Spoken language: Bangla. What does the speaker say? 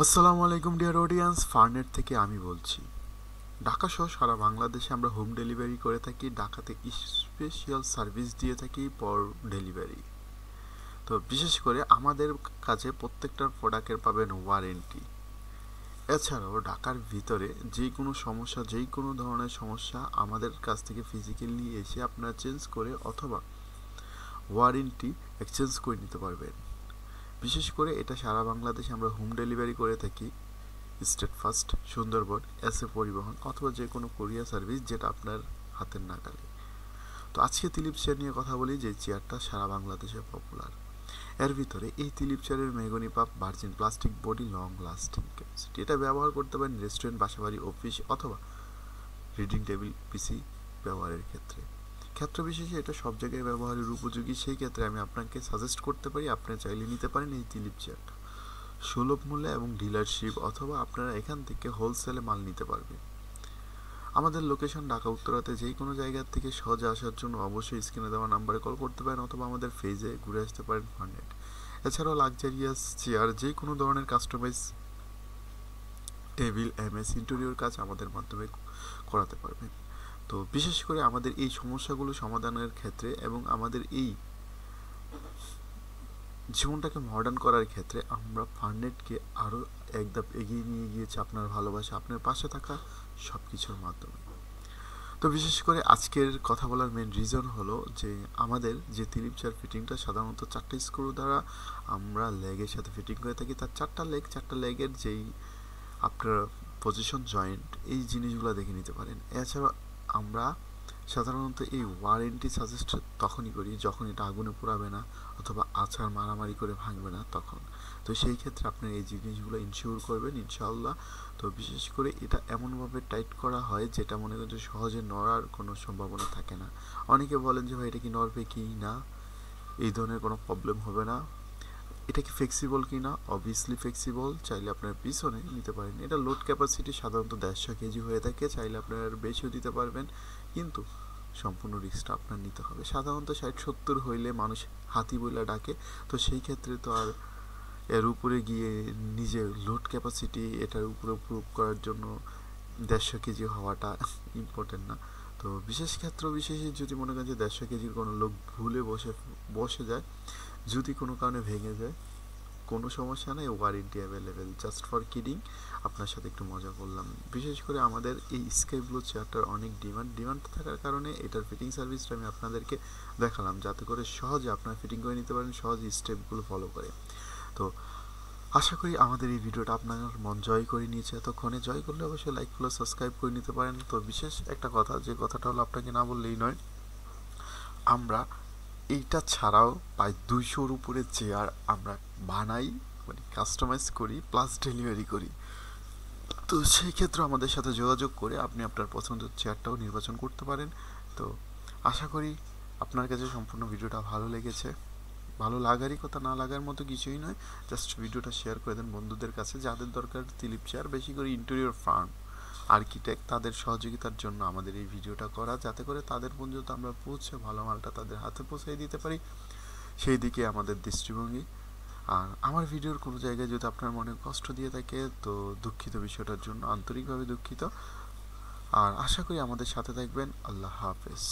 আসসালামু আলাইকুম ডিয়ার অডিয়েন্স, ফারনেট থেকে আমি বলছি। ঢাকা সহ সারা বাংলাদেশে আমরা হোম ডেলিভারি করে থাকি। ঢাকাতে স্পেশাল সার্ভিস দিয়ে থাকি পর ডেলিভারি। তো বিশেষ করে আমাদের কাছে প্রত্যেকটার প্রোডাক্টের পাবেন ওয়ারেন্টি। এছাড়াও ঢাকার ভিতরে যে কোনো সমস্যা, যেই কোনো ধরনের সমস্যা আমাদের কাছ থেকে ফিজিক্যালি এসে আপনারা চেঞ্জ করে অথবা ওয়ারেন্টি এক্সচেঞ্জ করে নিতে পারবেন। বিশেষ করে এটা সারা বাংলাদেশে আমরা হোম ডেলিভারি করে থাকি। স্টেট ফার্স্ট, সুন্দরবন, এসএ পরিবহন অথবা যে কোনো কোরিয়ার সার্ভিস যেটা আপনার হাতের নাগালে। তো আজকে তিলিপ চেয়ার নিয়ে কথা বলি, যে চেয়ারটা সারা বাংলাদেশে পপুলার। এর ভিতরে এই তিলিপ চেয়ারের মেহগনি পাপ virgin plastic body long lasting capacity. এটা ব্যবহার করতে পারেন রেস্টুরেন্ট, বাসাবাড়ি, অফিস অথবা রিডিং টেবিল, পিসি ব্যবহারের ক্ষেত্রে। ক্ষেত্র বিশেষে এটা সব জায়গায় ব্যবহারের উপযোগী। সেই ক্ষেত্রে আমি আপনাকে সাজেস্ট করতে পারি, আপনি চাইলে নিতে পারেন এই তিলিপ চেয়ারটা সুলভ মূল্যে এবং ডিলারশিপ অথবা আপনারা এখান থেকে হোলসেলে মাল নিতে পারবেন। আমাদের লোকেশন ঢাকা উত্তরাতে। যেই কোনো জায়গার থেকে সহজে আসার জন্য অবশ্যই স্ক্রিনে দেওয়া নাম্বারে কল করতে পারেন অথবা আমাদের পেজে ঘুরে আসতে পারেন ফারনেট। এছাড়াও লাক্সারিয়াস চেয়ার, যে কোনো ধরনের কাস্টমাইজ টেবিল, এমএস ইন্টেরিয়র কাজ আমাদের মাধ্যমে করাতে পারবেন। তো বিশেষ করে আমাদের এই সমস্যাগুলো সমাধানের ক্ষেত্রে এবং আমাদের এই জীবনটাকে মডার্ন করার ক্ষেত্রে আমরা ফারনেটকে আরও এক ধাপ এগিয়ে নিয়ে গিয়েছি আপনার ভালোবাসা, আপনার পাশে থাকা সব কিছুর মাধ্যমে। তো বিশেষ করে আজকের কথা বলার মেন রিজন হলো যে আমাদের যে তিলিপ চেয়ার ফিটিংটা সাধারণত 4টে স্ক্রু দ্বারা আমরা লেগের সাথে ফিটিং করে থাকি। তার 4টা লেগের যেই আপনার পজিশন জয়েন্ট, এই জিনিসগুলো দেখে নিতে পারেন। এছাড়া আমরা সাধারণত এই ওয়ারেন্টি সাজেস্ট তখনই করি যখন এটা আগুনে পোড়াবে না অথবা আছাড় মারামারি করে ভাঙবে না তখন। তো সেই ক্ষেত্রে আপনার এই জিনিসগুলো ইনশিওর করবেন ইনশাআল্লাহ। তো বিশেষ করে এটা এমনভাবে টাইট করা হয় যেটা মনে করেন যে সহজে নড়ার কোনো সম্ভাবনা থাকে না। অনেকে বলেন যে ভাই এটা কি নড়বে কি না, এই ধরনের কোনো প্রবলেম হবে না। এটা কি ফ্লেক্সিবল কি না, অবভিয়াসলি ফ্লেক্সিবল। চাইলে আপনার পিছনে নিতে পারেন। এটা লোড ক্যাপাসিটি সাধারণত 150 কেজি হয়ে থাকে, চাইলে আপনার বেশিও দিতে পারবেন, কিন্তু সম্পূর্ণ রিস্কটা আপনার নিতে হবে। সাধারণত 60-70 হইলে মানুষ হাতি বইলা ডাকে। তো সেই ক্ষেত্রে তো আর এর উপরে গিয়ে নিজে লোড ক্যাপাসিটি এটার উপরে প্রুভ করার জন্য 150 কেজি হওয়াটা ইম্পর্টেন্ট না। তো বিশেষ ক্ষেত্র বিশেষে যদি মনে করেন যে 150 কেজির কোনো লোক ভুলে বসে যায়, যদি কোনো কারণে ভেঙে যায়, কোনো সমস্যা নেই, warranty available. Just for kidding আপনার সাথে একটু মজা করলাম। বিশেষ করে আমাদের এই স্কাই ব্লু চেয়ারটার অনেক ডিমান্ড থাকার কারণে এটার ফিটিং সার্ভিসটা আমি আপনাদেরকে দেখালাম, যাতে করে সহজে আপনারা ফিটিং করে নিতে পারেন, সহজে স্টেপগুলো ফলো করে। তো আশা করি আমাদের এই ভিডিওটা আপনার মন জয় করে নিয়েছে। এতক্ষণে জয় করলে অবশ্যই লাইক ফলো সাবস্ক্রাইব করে নিতে পারেন। তো বিশেষ একটা কথা, যে কথাটা হলো আপনাকে না বললেই নয়, আমরা এইটা ছাড়াও প্রায় 200-র উপরে চেয়ার আমরা বানাই, মানে কাস্টমাইজ করি, প্লাস ডেলিভারি করি। তো সেই ক্ষেত্রে আমাদের সাথে যোগাযোগ করে আপনি আপনার পছন্দের চেয়ারটাও নির্বাচন করতে পারেন। তো আশা করি আপনার কাছে সম্পূর্ণ ভিডিওটা ভালো লেগেছে। ভালো লাগারই কথা, না লাগার মতো কিছুই নয়। জাস্ট ভিডিওটা শেয়ার করে দেন বন্ধুদের কাছে, যাদের দরকার তিলিপ চেয়ার, বেশি করে ইন্টেরিয়র ফার্ম, আর্কিটেক্ট, তাদের সহযোগিতার জন্য আমাদের এই ভিডিওটা করা, যাতে করে তাদের পর্যন্ত আমরা পৌঁছে ভালো মালটা তাদের হাতে পৌঁছে দিতে পারি। সেই দিকে আমাদের দৃষ্টিভঙ্গি। আর আমার ভিডিওর কোনো জায়গায় যদি আপনার মনে কষ্ট দিয়ে থাকে তো দুঃখিত, বিষয়টার জন্য আন্তরিকভাবে দুঃখিত। আর আশা করি আমাদের সাথে থাকবেন। আল্লাহ হাফেজ।